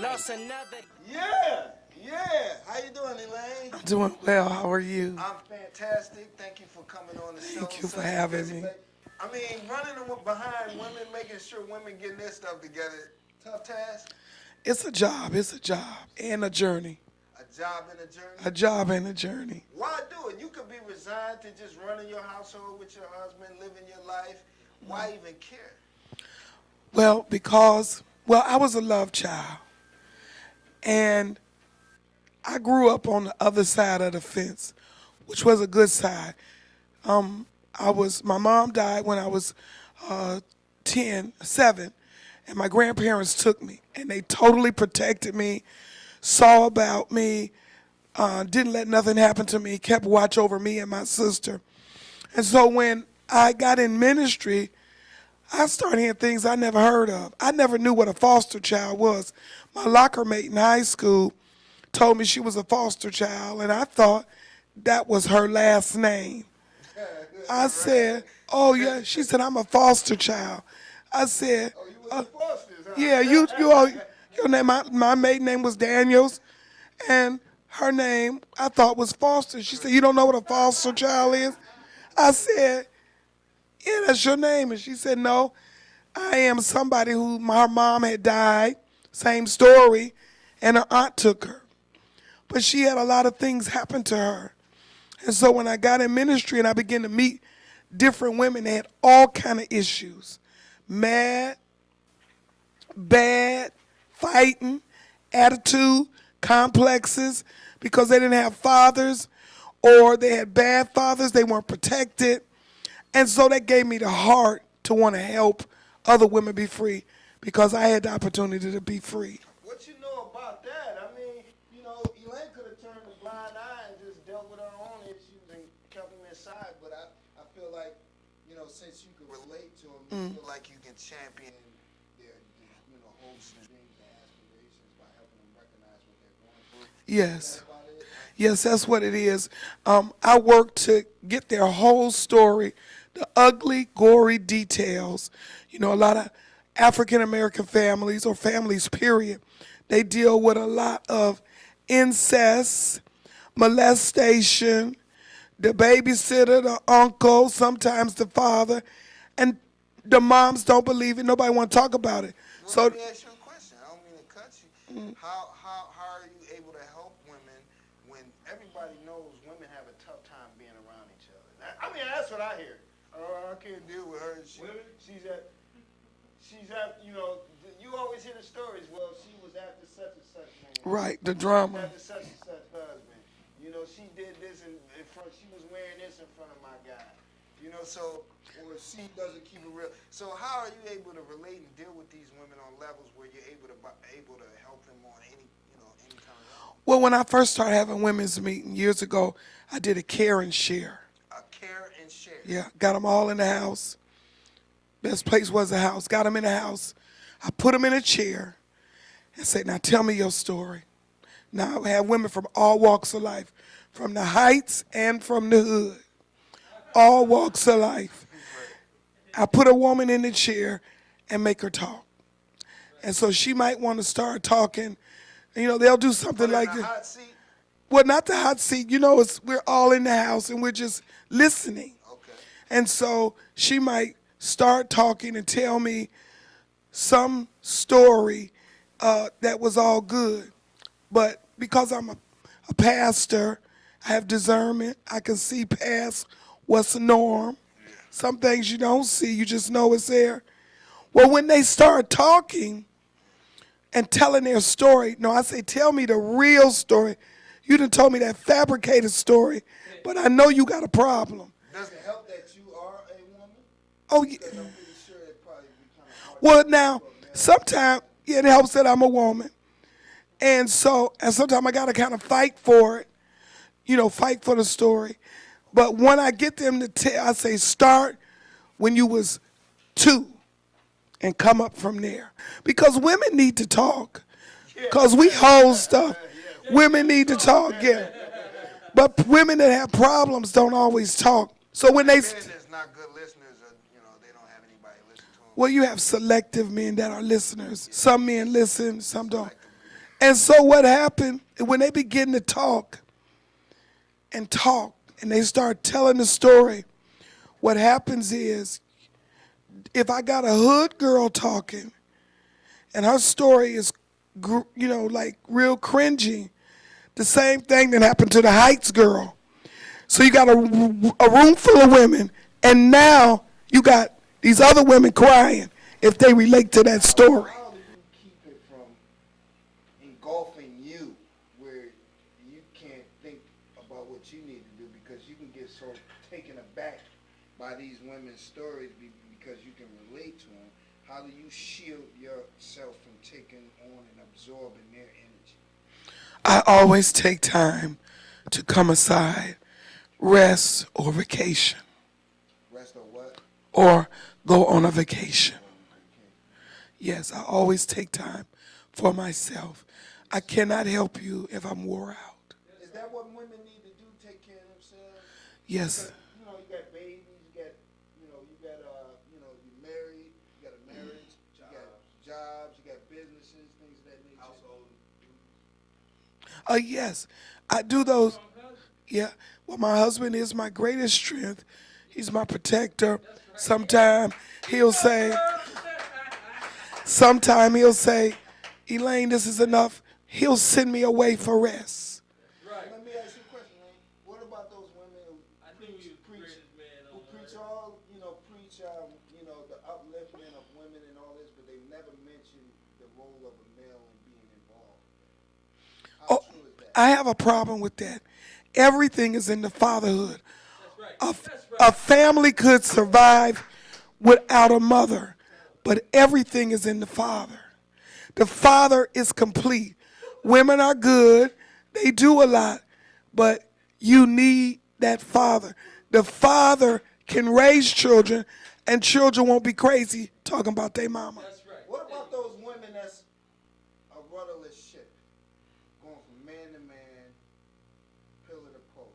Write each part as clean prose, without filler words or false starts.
Lost another. Yeah, yeah. How you doing, Elaine? I'm doing well. How are you? I'm fantastic. Thank you for coming on the show. Thank you for Such a having busy me. lady. I mean, running behind women, making sure women getting their stuff together. Tough task. It's a job. It's a job and a journey. A job and a journey. A job and a journey. Why do it? You could be resigned to just running your household with your husband, living your life. Why even care? Well, I was a love child. And I grew up on the other side of the fence, which was a good side. My mom died when I was 7, and my grandparents took me, and they totally protected me, saw about me, didn't let nothing happen to me, kept watch over me and my sister. And so when I got in ministry, I started hearing things I never heard of. I never knew what a foster child was. My locker mate in high school told me she was a foster child, and I thought that was her last name. I said, oh, yeah. She said, I'm a foster child. I said, Oh, you was the Fosters, huh? yeah, your name, my maiden name was Daniels, and her name I thought was Foster. She said, you don't know what a foster child is? I said, yeah, that's your name. And she said, no, I am somebody who her mom had died, same story, and her aunt took her. But she had a lot of things happen to her. And so when I got in ministry and I began to meet different women, they had all kind of issues. Mad, bad, fighting, attitude, complexes, because they didn't have fathers or they had bad fathers, they weren't protected. And so that gave me the heart to want to help other women be free because I had the opportunity to be free. What you know about that? I mean, Elaine could have turned a blind eye and just dealt with her own issues and kept them inside. But I feel like, since you can relate to them, you feel like you can champion their, hopes and dreams and aspirations by helping them recognize what they're going through. Is Yes. that about it? Yes, that's what it is. I work to get their whole story, the ugly, gory details. A lot of African American families or families, period, they deal with a lot of incest, molestation, the babysitter, the uncle, sometimes the father, and the moms don't believe it. Nobody want to talk about it. Well, So let me ask you a question. I don't mean to cut you. How are you able to help women when everybody knows women have a tough time being around each other? I mean, that's what I hear. Oh, I can't deal with her. She's at, you always hear the stories. Well, she was after such and such man. right, the She was drama. after such and such husband. She did this in front. She was wearing this in front of my guy. Or she doesn't keep it real. So how are you able to relate and deal with these women on levels where you're able to help them on any kind of level? Well, when I first started having women's meeting years ago, I did a care and share. A care and share. Yeah, got them all in the house. Best place was the house. Got them in the house. I put them in a chair and said, now tell me your story. Now I have women from all walks of life, from the heights and from the hood. All walks of life. I put a woman in the chair and make her talk. And so she might want to start talking. They'll do something like the this. hot seat. Well, not the hot seat. We're all in the house and we're just listening. Okay. And so she might start talking and tell me some story that was all good. But because I'm a pastor, I have discernment. I can see past what's the norm. Some things you don't see, you just know it's there. Well, when they start talking and telling their story, no, I say, tell me the real story. You done told me that fabricated story, but I know you got a problem. Does it help that you are a woman? Oh, yeah. Because I'm pretty sure it probably be kind of hard. Well, now, sometimes it helps that I'm a woman. And sometimes I got to kind of fight for it, fight for the story. But when I get them to tell, I say, start when you was 2 and come up from there. Because women need to talk. Because we hold stuff. Women need to talk, yeah. But women that have problems don't always talk. So when they... Men that's not good listeners, or, they don't have anybody listen to them. Well, you have selective men that are listeners. Some men listen, some don't. And so what happened, when they begin to talk, and they start telling the story, what happens is, if I got a hood girl talking, and her story is, like real cringy, the same thing that happened to the Heights girl. So you got a room full of women, and now you got these other women crying if they relate to that story. How do you keep it from engulfing you where you can't think about what you need to do because you can get so taken aback by these women's stories because you can relate to them? How do you shield yourself from taking on and absorbing their energy? I always take time to come aside, rest or vacation, Rest or what? or go on a vacation. Yes, I always take time for myself. I cannot help you if I'm wore out. Is that what women need to do? Take care of themselves? Yes. Because, you got babies, you're married, you got a marriage, you got jobs, you got businesses, things of that nature. Household. Yes, I do those. Yeah. Well, my husband is my greatest strength. He's my protector. Sometimes he'll say, Elaine, this is enough. He'll send me away for rest. Right. Let me ask you a question, man. What about those women who preach the upliftment of women and all this, but they never mention the role of a male in being involved? How true is that? I have a problem with that. Everything is in the fatherhood. A family could survive without a mother, but everything is in the father. The father is complete. Women are good. They do a lot, but you need that father. The father can raise children, and children won't be crazy talking about their mama. What about those women that's a rudderless ship, going from man to man, pillar to post?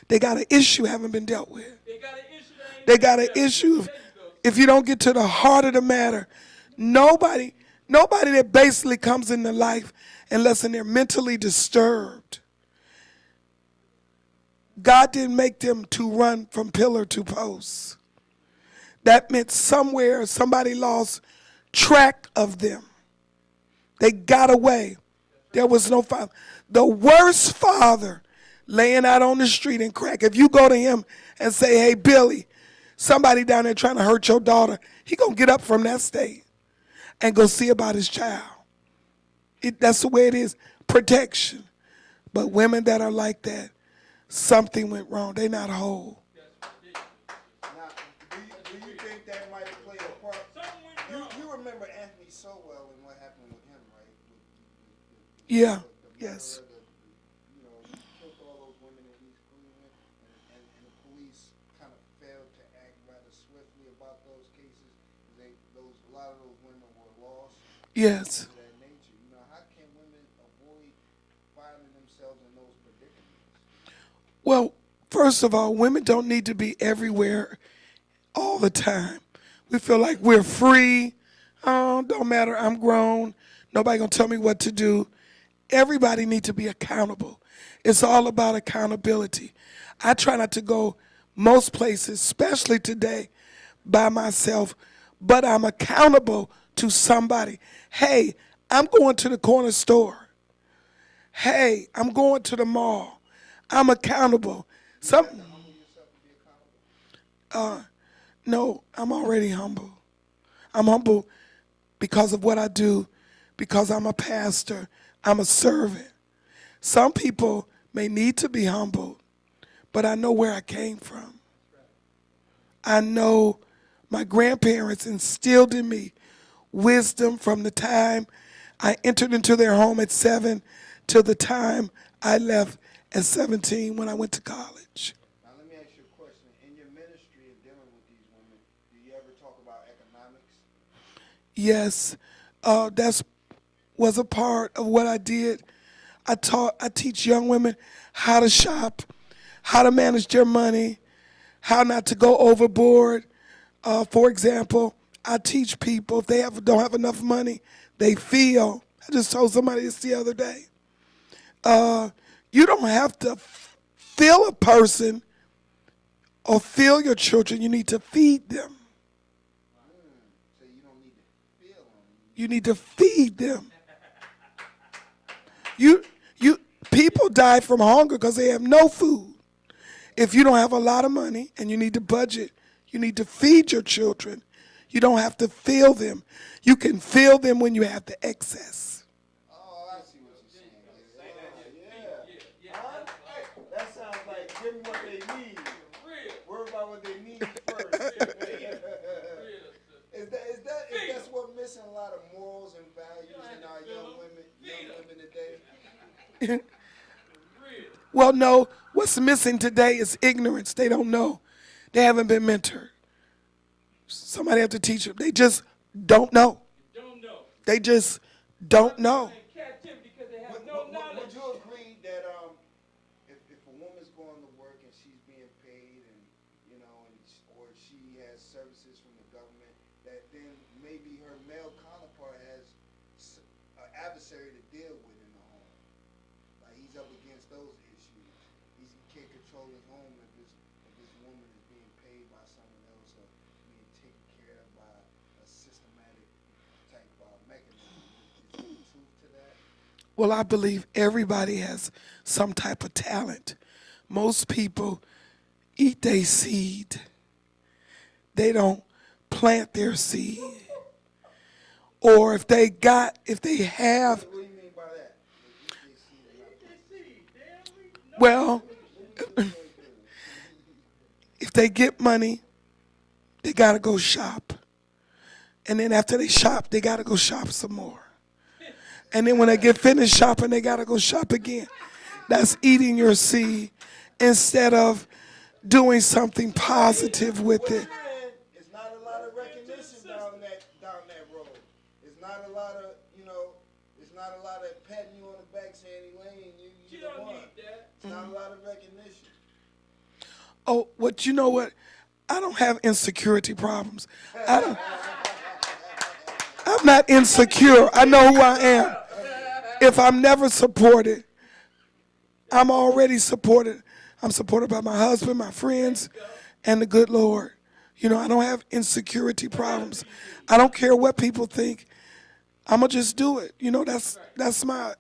They got an issue haven't been dealt with. They got an issue. If you don't get to the heart of the matter, nobody that basically comes into life unless they're mentally disturbed. God didn't make them to run from pillar to post. That meant somewhere somebody lost track of them. They got away. There was no father. The worst father laying out on the street and crack. If you go to him and say, hey, Billy, somebody down there trying to hurt your daughter, he going to get up from that state and go see about his child. That's the way it is. Protection. But women that are like that, something went wrong. They're not whole. Now, do you think that might have played a part? You remember Anthony so well and what happened with him, right? Yeah. The Yes. he killed all those women in East Cleveland, and the police kind of failed to act rather swiftly about those cases. A lot of those women were lost. Yes. Of that nature. How can women avoid finding themselves in those predicaments? Well, first of all, women don't need to be everywhere all the time. We feel like we're free. Oh, don't matter. I'm grown. Nobody gonna tell me what to do. Everybody needs to be accountable. It's all about accountability. I try not to go most places, especially today, by myself, but I'm accountable to somebody. Hey, I'm going to the corner store. Hey, I'm going to the mall. I'm accountable. No, I'm already humble. I'm humble because of what I do, because I'm a pastor, I'm a servant. Some people may need to be humbled, but I know where I came from. I know my grandparents instilled in me wisdom from the time I entered into their home at 7 till the time I left at 17 when I went to college. Now, let me ask you a question. In your ministry and dealing with these women, do you ever talk about economics? Yes, that was a part of what I did. I teach young women how to shop, how to manage their money, how not to go overboard. For example, I teach people if they don't have enough money, they feel I just told somebody this the other day. You don't have to feel a person or feel your children. You need to feed them. So you don't need to feel them. You need to feed them. People die from hunger because they have no food. If you don't have a lot of money and you need to budget, you need to feed your children. You don't have to feel them. You can feel them when you have the excess. Oh, I see what you're saying. Yeah. Huh? That sounds like give them what they need. Worry about what they need first. Is that's what missing a lot of morals and values in our young women today? Well, no, what's missing today is ignorance. They don't know. They haven't been mentored. Somebody have to teach them. They just don't know. They just don't know. Would you agree that if a woman's going to work and she's being paid and or she has services from the government, that then maybe her male counterpart has an adversary to deal with in the home? Like he's up against those issues. He can't control his home if this woman is being paid by someone else or being taken care of by a systematic type mechanism. Is there truth to that? Well, I believe everybody has some type of talent. Most people eat their seed. They don't plant their seed. Or if they have, What do you mean by that? well, if they get money, they got to go shop. And then after they shop, they got to go shop some more. And then when they get finished shopping, they got to go shop again. That's eating your seed instead of doing something positive with it. It's not a lot of recognition down that road. It's not a lot of, it's not a lot of patting you on the back saying, Elaine, you the one. It's not a lot of recognition. Oh, you know what? I don't have insecurity problems. I'm not insecure. I know who I am. If I'm never supported, I'm already supported. I'm supported by my husband, my friends, and the good Lord. I don't have insecurity problems. I don't care what people think. I'm gonna just do it. That's my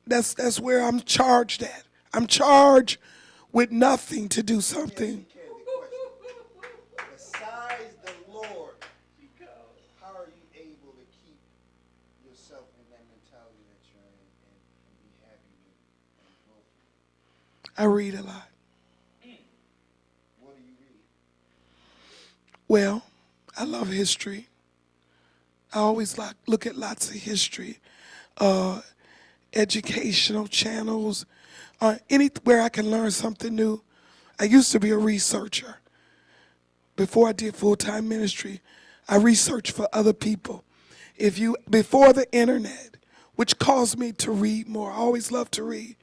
that's where I'm charged at. I'm charged with nothing to do something. Besides the Lord, how are you able to keep yourself in that mentality that you're in and be happy and grow? I read a lot. What do you read? Well, I love history. I always look at lots of history, educational channels, anywhere I can learn something new. I used to be a researcher. Before I did full-time ministry, I researched for other people. Before the internet, which caused me to read more, I always loved to read.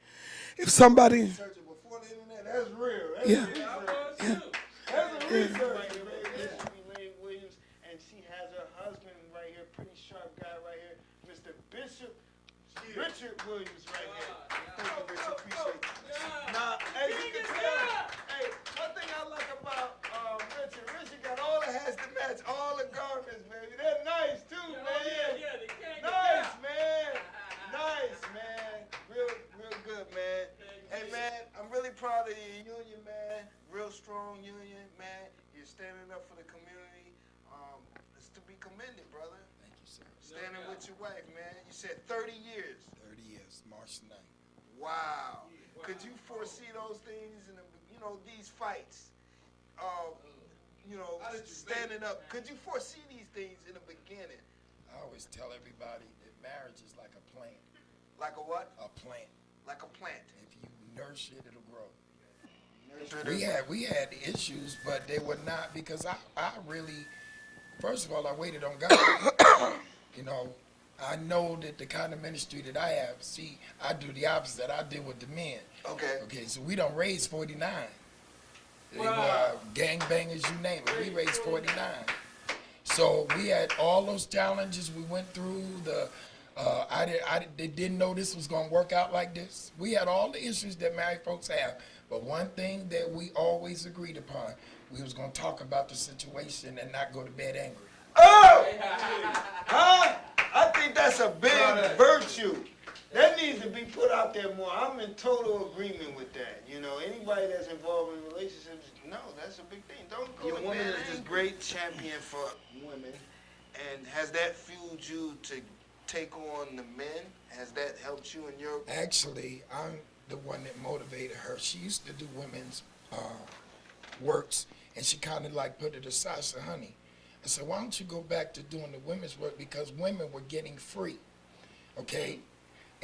If somebody, Researching before the internet, that's real. That's yeah, research. yeah. That's a research. Elaine Williams, and she has her husband right here, pretty sharp guy right here, Mr. Bishop Richard Williams right here. Thank you, Bishop. Appreciate you. Now, as you can tell, one thing I like about Richard got all the hats to match all the garments, baby. They're nice too, man. Nice, man. Nice, man. Real good, man. Hey, man, I'm really proud of your union, man. Real strong union, man. You're standing up for the community. It's to be commended, brother. Thank you, sir. Standing with your wife, man. You said 30 years. 30 years, March 9th. Wow. Could you foresee those things in these fights? Standing up. Could you foresee these things in the beginning? I always tell everybody that marriage is like a plant. Like a what? A plant. Like a plant. If you nurse it, it'll grow. Nurture it. We had issues, but they were not because I really, first of all, I waited on God. I know that the kind of ministry that I have, I do the opposite. I deal with the men. Okay. Okay, so we don't raise 49. They were gangbangers, you name it. We raised 49. So we had all those challenges we went through, the They didn't know this was going to work out like this. We had all the issues that married folks have, but one thing that we always agreed upon, we was going to talk about the situation and not go to bed angry. Oh! Huh? I think that's a big virtue. That needs to be put out there more. I'm in total agreement with that. You know, anybody that's involved in relationships, no, that's a big thing. Don't go to bed angry. Your woman is this great champion for women, and has that fueled you to take on the men? Has that helped you in your... Actually, I'm the one that motivated her. She used to do women's works, and she kind of like put it aside. I said, honey, I said, why don't you go back to doing the women's work? Because women were getting free, okay?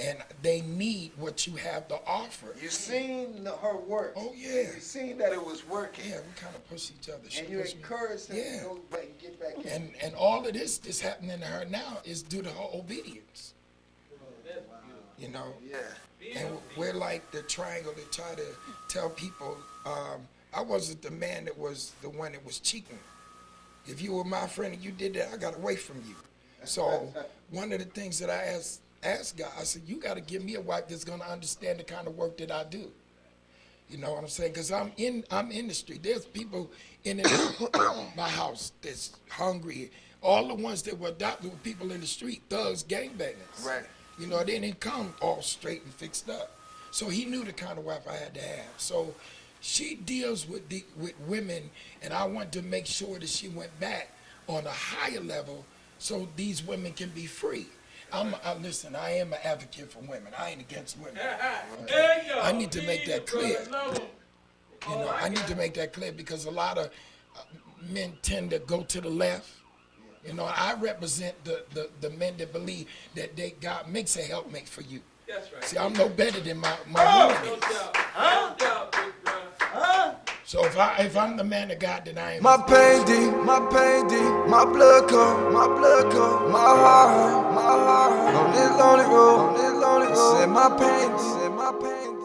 And they need what you have to offer. You seen her work. Oh, yeah. You seen that it was working. Yeah, we kind of push each other. And you encouraged her to go back and get back in. And all of this that's happening to her now is due to her obedience. You know? Yeah. And we're like the triangle that try to tell people, I wasn't the man that was the one that was cheating. If you were my friend and you did that, I got away from you. So one of the things that I asked God, I said, you got to give me a wife that's going to understand the kind of work that I do. You know what I'm saying? Because I'm in the street. There's people in my house that's hungry. All the ones that were adopted were people in the street, thugs, gangbangers. Right. You know, they didn't come all straight and fixed up. So he knew the kind of wife I had to have. So she deals with women, and I want to make sure that she went back on a higher level so these women can be free. Listen, I am an advocate for women. I ain't against women. Okay? I need to make that clear. You know, I need to make that clear because a lot of men tend to go to the left. You know, I represent the men that believe that God makes a helpmate for you. That's right. See, I'm no better than my woman is. So if I'm the man of God, then I am. My pain deep, my blood cold, my heart, on this lonely road, said my pain